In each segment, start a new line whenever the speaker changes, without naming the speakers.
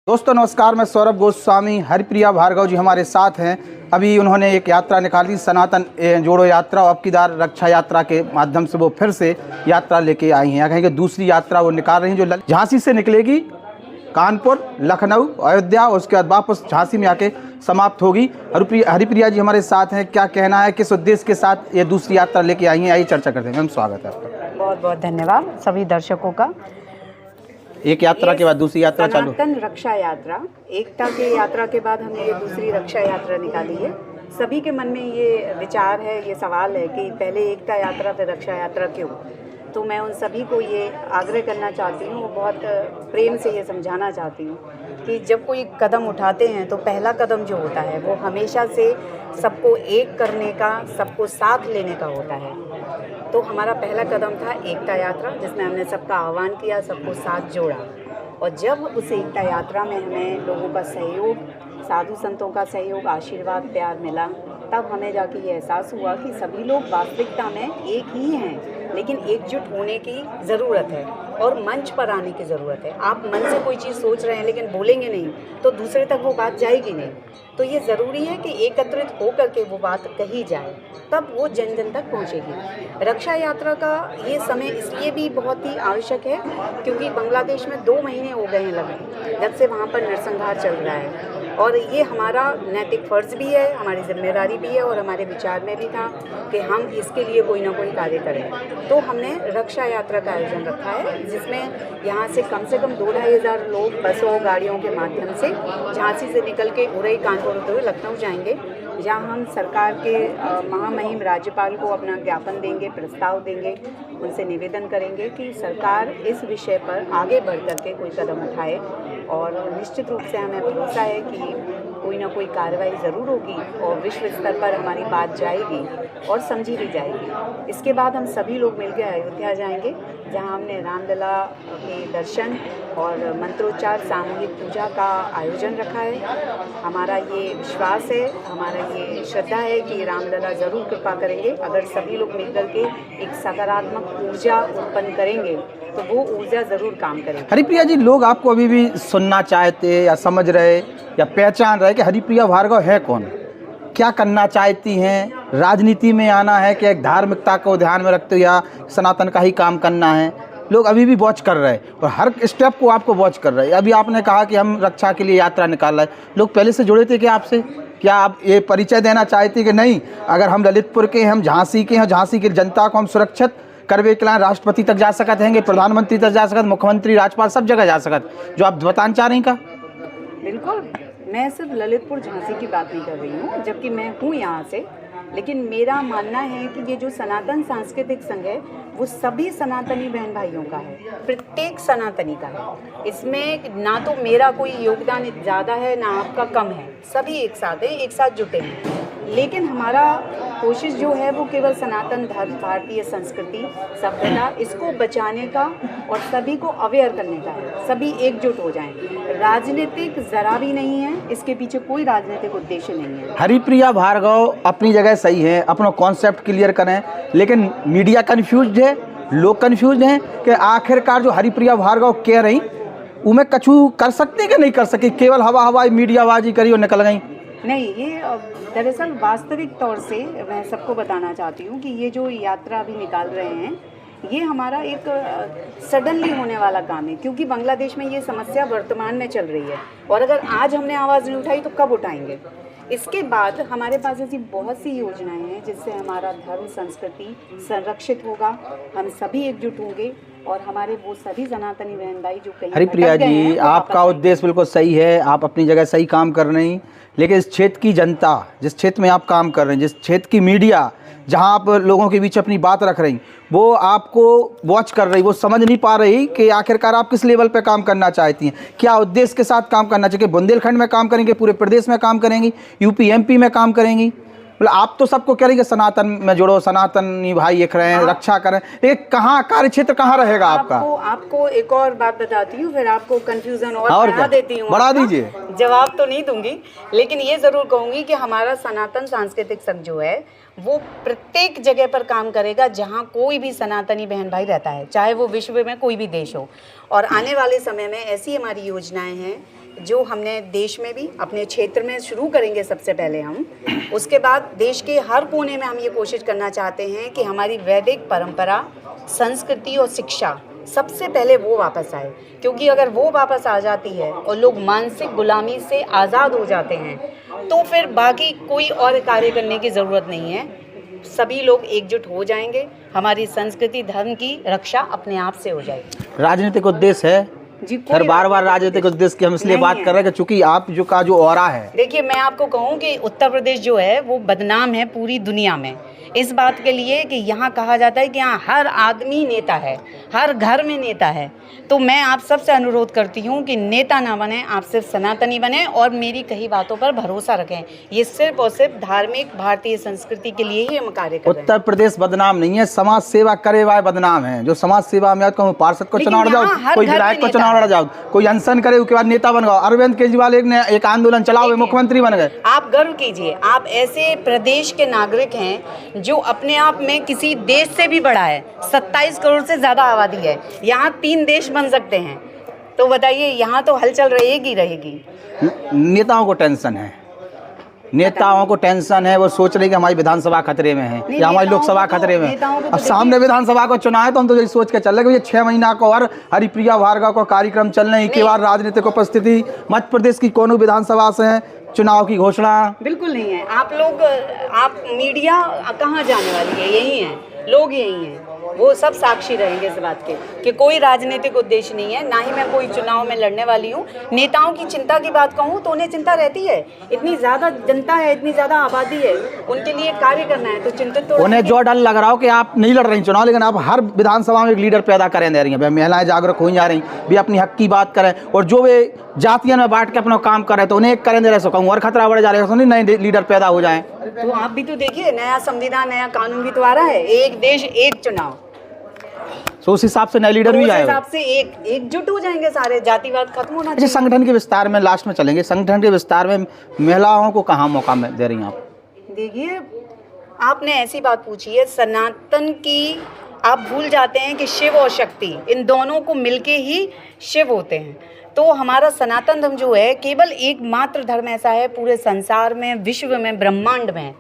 दोस्तों नमस्कार, मैं सौरभ गोस्वामी। हरिप्रिया भार्गव जी हमारे साथ हैं। अभी उन्होंने एक यात्रा निकाली, सनातन जोड़ो यात्रा। अब की बार रक्षा यात्रा के माध्यम से वो फिर से यात्रा लेके आई हैं। कहेंगे दूसरी यात्रा वो निकाल रही हैं जो झांसी से निकलेगी, कानपुर, लखनऊ, अयोध्या, उसके बाद वापस झांसी में आके समाप्त होगी। हरिप्रिया जी हमारे साथ हैं। क्या कहना है, किस उद्देश्य के साथ ये दूसरी यात्रा लेके आई हैं, आइए चर्चा करते हैं। मैम स्वागत है आपका।
बहुत बहुत धन्यवाद सभी दर्शकों का।
एक यात्रा के बाद दूसरी यात्रा चालू।
सनातन रक्षा यात्रा, एकता की यात्रा के बाद हमने ये दूसरी रक्षा यात्रा निकाली है। सभी के मन में ये विचार है, ये सवाल है कि पहले एकता यात्रा फिर रक्षा यात्रा क्यों। तो मैं उन सभी को ये आग्रह करना चाहती हूँ, बहुत प्रेम से ये समझाना चाहती हूँ कि जब कोई कदम उठाते हैं तो पहला कदम जो होता है वो हमेशा से सबको एक करने का, सबको साथ लेने का होता है। तो हमारा पहला कदम था एकता यात्रा, जिसमें हमने सबका आह्वान किया, सबको साथ जोड़ा। और जब उस एकता यात्रा में हमें लोगों का सहयोग, साधु संतों का सहयोग, आशीर्वाद, प्यार मिला, तब हमें जाके ये एहसास हुआ कि सभी लोग वास्तविकता में एक ही हैं, लेकिन एकजुट होने की ज़रूरत है और मंच पर आने की ज़रूरत है। आप मन से कोई चीज़ सोच रहे हैं लेकिन बोलेंगे नहीं तो दूसरे तक वो बात जाएगी नहीं। तो ये ज़रूरी है कि एकत्रित होकर के वो बात कही जाए, तब वो जन जन तक पहुंचेगी। रक्षा यात्रा का ये समय इसलिए भी बहुत ही आवश्यक है क्योंकि बांग्लादेश में 2 महीने हो गए हैं लगभग, जब से वहाँ पर नरसंहार चल रहा है। और ये हमारा नैतिक फ़र्ज़ भी है, हमारी जिम्मेदारी भी है और हमारे विचार में भी था कि हम इसके लिए कोई ना कोई कार्य करें। तो हमने रक्षा यात्रा का आयोजन रखा है, जिसमें यहाँ से कम 2-2.5 हज़ार लोग बसों, गाड़ियों के माध्यम से झांसी से निकल के उरई, कानपुर होते हुए लखनऊ जाएंगे, जहाँ हम सरकार के महामहिम राज्यपाल को अपना ज्ञापन देंगे, प्रस्ताव देंगे, उनसे निवेदन करेंगे कि सरकार इस विषय पर आगे बढ़ कर के कोई कदम उठाए। और निश्चित रूप से हमें भरोसा है कि कोई ना कोई कार्रवाई ज़रूर होगी और विश्व स्तर पर हमारी बात जाएगी और समझी भी जाएगी। इसके बाद हम सभी लोग मिलकर अयोध्या जाएंगे, जहां हमने रामलला के दर्शन और मंत्रोच्चार, सामूहिक पूजा का आयोजन रखा है। हमारा ये विश्वास है, हमारा ये श्रद्धा है कि रामलला ज़रूर कृपा करेंगे। अगर सभी लोग मिलकर के एक सकारात्मक ऊर्जा उत्पन्न करेंगे तो वो ऊर्जा ज़रूर काम करेगी।
हरिप्रिया जी, लोग आपको अभी भी सुनना चाहते या समझ रहे या पहचान रहे कि हरिप्रिया भार्गव है कौन, क्या करना चाहती हैं, राजनीति में आना है कि एक धार्मिकता को ध्यान में रखते हो या सनातन का ही काम करना है। लोग अभी भी वॉच कर रहे हैं और हर स्टेप को आपको वॉच कर रहे हैं। अभी आपने कहा कि हम रक्षा के लिए यात्रा निकाल रहे हैं, लोग पहले से जुड़े थे क्या आपसे? क्या आप ये परिचय देना चाहती कि नहीं, अगर हम ललितपुर के, हम झांसी के हैं, झांसी की जनता को हम सुरक्षित करवे के लाए, राष्ट्रपति तक जा सकते हैं, प्रधानमंत्री तक जा सकते, मुख्यमंत्री, राज्यपाल सब जगह जा सकते, जो आप बताना चाह रही का?
बिल्कुल, मैं सिर्फ ललितपुर झांसी की बात नहीं कर रही हूँ, जबकि मैं हूँ यहाँ से। लेकिन मेरा मानना है कि ये जो सनातन सांस्कृतिक संघ है वो सभी सनातनी बहन भाइयों का है, प्रत्येक सनातनी का है। इसमें ना तो मेरा कोई योगदान ज़्यादा है ना आपका कम है, सभी एक साथ हैं, एक साथ जुटे हैं। लेकिन हमारा कोशिश जो है वो केवल सनातन धर्म, भारतीय संस्कृति, सभ्यता, इसको बचाने का और सभी को अवेयर करने का है। सभी एकजुट हो जाएं। राजनीतिक ज़रा भी नहीं है, इसके पीछे कोई राजनीतिक उद्देश्य नहीं है।
हरिप्रिया भार्गव अपनी जगह सही है, अपना कॉन्सेप्ट क्लियर करें, लेकिन मीडिया कन्फ्यूज्ड है, लोग कन्फ्यूज्ड हैं कि आखिरकार जो हरिप्रिया भार्गव कह रही उमें कछु कर सकते कि नहीं कर सके, केवल हवाई मीडियाबाजी करी और निकल गई।
नहीं, ये दरअसल वास्तविक तौर से मैं सबको बताना चाहती हूँ कि ये जो यात्रा अभी निकाल रहे हैं ये हमारा एक सडनली होने वाला काम है, क्योंकि बांग्लादेश में ये समस्या वर्तमान में चल रही है और अगर आज हमने आवाज़ नहीं उठाई तो कब उठाएंगे। इसके बाद हमारे पास ऐसी बहुत सी योजनाएं हैं जिससे हमारा धर्म, संस्कृति संरक्षित होगा, हम सभी एकजुट होंगे और हमारे वो सभी सनातनी बहन भाई जो कहीं
हरिप्रिया जी, आपका उद्देश्य बिल्कुल सही है, आप अपनी जगह सही काम कर रही हैं, लेकिन इस क्षेत्र की जनता, जिस क्षेत्र में आप काम कर रहे हैं, जिस क्षेत्र की मीडिया जहां आप लोगों के बीच अपनी बात रख रही, वो आपको वॉच कर रही, वो समझ नहीं पा रही कि आखिरकार आप किस लेवल पे काम करना चाहती हैं, क्या उद्देश्य के साथ काम करना चाहिए। बुंदेलखंड में काम करेंगे, पूरे प्रदेश में काम करेंगी, यूपी एमपी में काम करेंगी, मतलब आप तो सबको कह रही कि सनातन में जुड़ो, सनातनी भाई एक रहे हैं, रक्षा करें, लेकिन कहाँ कार्य क्षेत्र कहाँ रहेगा आपका?
आपको एक और बात बताती हूँ, फिर आपको कंफ्यूजन और बढ़ा देती हूँ।
बढ़ा दीजिए।
जवाब तो नहीं दूंगी, लेकिन ये जरूर कहूंगी कि हमारा सनातन सांस्कृतिक संघ जो है वो प्रत्येक जगह पर काम करेगा जहाँ कोई भी सनातनी बहन भाई रहता है, चाहे वो विश्व में कोई भी देश हो। और आने वाले समय में ऐसी हमारी योजनाएं हैं जो हमने देश में भी अपने क्षेत्र में शुरू करेंगे सबसे पहले हम, उसके बाद देश के हर कोने में हम ये कोशिश करना चाहते हैं कि हमारी वैदिक परंपरा, संस्कृति और शिक्षा सबसे पहले वो वापस आए। क्योंकि अगर वो वापस आ जाती है और लोग मानसिक गुलामी से आज़ाद हो जाते हैं तो फिर बाकी कोई और कार्य करने की ज़रूरत नहीं है। सभी लोग एकजुट हो जाएंगे, हमारी संस्कृति धर्म की रक्षा अपने आप से हो जाएगी।
राजनीतिक उद्देश्य है
जी,
हर बार राजनीतिक उद्देश्य की हम इसलिए बात कर रहे हैं कि चूंकि आप जो का जो ऑरा है।
देखिए, मैं आपको कहूँ कि उत्तर प्रदेश जो है वो बदनाम है पूरी दुनिया में इस बात के लिए कि यहाँ कहा जाता है कि यहाँ हर आदमी नेता है, हर घर में नेता है। तो मैं आप सबसे अनुरोध करती हूँ कि नेता ना बने, आप सिर्फ सनातनी बने और मेरी कही बातों पर भरोसा रखें। ये सिर्फ और सिर्फ धार्मिक भारतीय संस्कृति के लिए ही हम कार्य कर रहे हैं।
उत्तर प्रदेश बदनाम नहीं है, समाज सेवा करे वाले बदनाम है। जो समाज सेवा में कहूँ पार्षद को चुनाव लड़ जाओ, कोई विधायक को चुनाव लड़ जाओ, कोई अनशन करे उसके बाद नेता बन गए। अरविंद केजरीवाल एक आंदोलन चलाओ, मुख्यमंत्री बन गए।
आप गर्व कीजिए, आप ऐसे प्रदेश के नागरिक हैं जो अपने आप में किसी देश से भी बड़ा है। 27 करोड़ से ज़्यादा आबादी है, यहाँ 3 देश बन सकते हैं। तो बताइए, यहाँ तो हलचल रहेगी।
नेताओं को टेंशन है, नेताओं को टेंशन है। वो सोच रहे कि हमारी विधानसभा खतरे में है या हमारी लोकसभा खतरे में है। अब सामने विधानसभा को चुनाव है तो हम तो यही सोच के चल रहे हैं कि 6 महीना को और हरिप्रिया भार्गव को कार्यक्रम चल रहे हैं के बाद राजनीतिक उपस्थिति मध्य प्रदेश की कोनो विधानसभा से है, चुनाव की घोषणा
बिल्कुल नहीं है। आप मीडिया कहाँ जाने वाली है? यही है, लोग यही हैं, वो सब साक्षी रहेंगे इस बात के कि कोई राजनीतिक उद्देश्य नहीं है, ना ही मैं कोई चुनाव में लड़ने वाली हूँ। नेताओं की चिंता की बात कहूँ तो उन्हें चिंता रहती है, इतनी ज़्यादा जनता है, इतनी ज़्यादा आबादी है, उनके लिए कार्य करना है तो चिंतित तो
उन्हें जो डर लग रहा हो कि आप नहीं लड़ रही चुनाव, लेकिन आप हर विधानसभा में एक लीडर पैदा करें दे रही हैं। महिलाएं जागरूक हो जा रही, भी अपनी हक की बात करें और जो वे जातियों में बांट के अपना काम करें तो उन्हें एक करें दे रहे, सो कहूँ और खतरा बढ़ जा रहा है, नए लीडर पैदा हो जाएं।
तो आप भी तो देखिए, नया संविधान, नया कानून भी तो आ रहा है, एक देश एक चुनाव।
तो उस हिसाब से नए लीडर भी आए,
उस हिसाब से एकजुट हो जाएंगे सारे, जातिवाद खत्म होना चाहिए।
संगठन के विस्तार में लास्ट में चलेंगे, संगठन के विस्तार में महिलाओं को कहाँ मौका दे रही हैं आप?
देखिए, आपने ऐसी बात पूछी है, सनातन की आप भूल जाते हैं कि शिव और शक्ति इन दोनों को मिलके ही शिव होते हैं। तो हमारा सनातन धर्म जो है केवल एकमात्र धर्म ऐसा है पूरे संसार में, विश्व में, ब्रह्मांड में,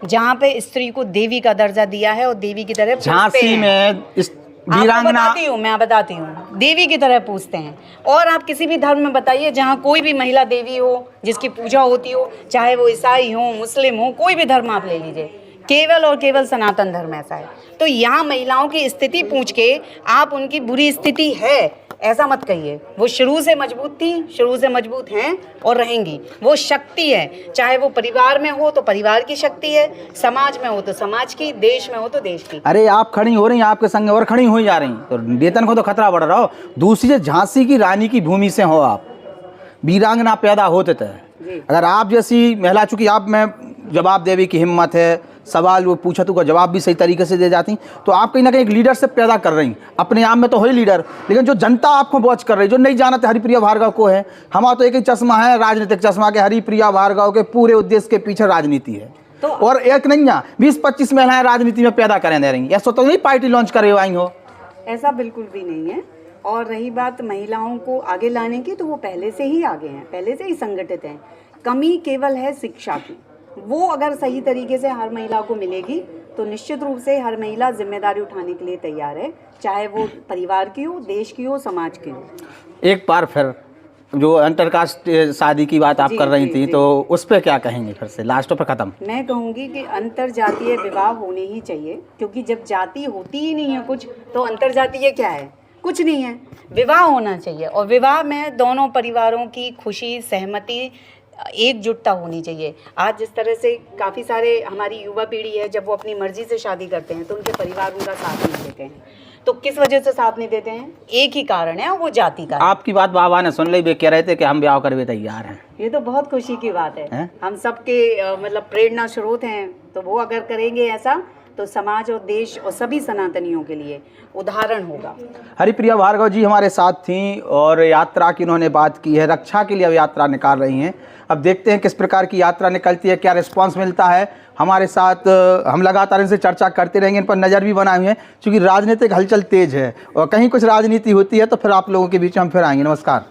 जहाँ पे स्त्री को देवी का दर्जा दिया है और देवी की तरह
झांसी में इस वीरांगना,
मैं बताती हूँ, देवी की तरह पूछते हैं। और आप किसी भी धर्म में बताइए जहाँ कोई भी महिला देवी हो, जिसकी पूजा होती हो, चाहे वो ईसाई हो, मुस्लिम हो, कोई भी धर्म आप ले लीजिए, केवल और केवल सनातन धर्म ऐसा है। तो यहाँ महिलाओं की स्थिति पूछ के आप उनकी बुरी स्थिति है ऐसा मत कहिए। वो शुरू से मजबूत थी, शुरू से मजबूत हैं और रहेंगी। वो शक्ति है, चाहे वो परिवार में हो तो परिवार की शक्ति है, समाज में हो तो समाज की, देश में हो तो देश की।
अरे आप खड़ी हो रही हैं, आपके संग और खड़ी हो जा रही, तो वेतन को तो खतरा बढ़ रहा हो। दूसरी झांसी की रानी की भूमि से हो आप, वीरांगना पैदा होते थे। अगर आप जैसी महिला, चूंकि आप में जवाब देवी की हिम्मत है, सवाल वो पूछा तो जवाब भी सही तरीके से दे जाती, तो आप कहीं ना कहीं एक लीडरशिप पैदा कर रही। अपने आप में तो हो ही लीडर, लेकिन जो जनता आपको वॉच कर रही, जो नहीं जानते हरिप्रिया भार्गव को है, हमारा तो एक ही चश्मा है, राजनीतिक चश्मा के हरिप्रिया भार्गव के पूरे उद्देश्य के पीछे राजनीति है। तो और एक नहीं है, 20-25 महिलाएं राजनीति में पैदा करें दे रही, ऐसा तो नहीं पार्टी लॉन्च करे आई हो,
ऐसा बिल्कुल भी नहीं है। और रही बात महिलाओं को आगे लाने की, तो वो पहले से ही आगे हैं, पहले से ही संगठित हैं। कमी केवल है शिक्षा की, वो अगर सही तरीके से हर महिला को मिलेगी तो निश्चित रूप से हर महिला जिम्मेदारी उठाने के लिए तैयार है, चाहे वो परिवार की हो, देश की हो, समाज की हो।
एक बार फिर जो अंतरकास्ट शादी की बात आप कर रही थी, तो उस पर क्या कहेंगे? फिर से लास्ट पर ख़त्म
मैं कहूँगी कि अंतरजातीय विवाह होने ही चाहिए, क्योंकि जब जाति होती ही नहीं है कुछ, तो अंतरजातीय क्या है? कुछ नहीं है। विवाह होना चाहिए और विवाह में दोनों परिवारों की खुशी, सहमति, एकजुटता होनी चाहिए। आज जिस तरह से काफ़ी सारे हमारी युवा पीढ़ी है, जब वो अपनी मर्जी से शादी करते हैं तो उनके परिवार उनका साथ नहीं देते हैं। तो किस वजह से साथ नहीं देते हैं? एक ही कारण है, वो जाति का।
आपकी बात बाबा ने सुन ली, वे कह रहे थे कि हम ब्याह करवे तैयार हैं।
ये तो बहुत खुशी की बात है। हम सबके मतलब प्रेरणा स्रोत हैं, तो वो अगर करेंगे ऐसा तो समाज और देश और सभी सनातनियों के लिए उदाहरण होगा।
हरिप्रिया भार्गव जी हमारे साथ थीं और यात्रा की उन्होंने बात की है, रक्षा के लिए अब यात्रा निकाल रही हैं। अब देखते हैं किस प्रकार की यात्रा निकलती है, क्या रिस्पांस मिलता है। हमारे साथ हम लगातार इनसे चर्चा करते रहेंगे, इन पर नज़र भी बनाए हुए हैं, क्योंकि राजनीतिक हलचल तेज है और कहीं कुछ राजनीति होती है तो फिर आप लोगों के बीच में हम फिर आएंगे। नमस्कार।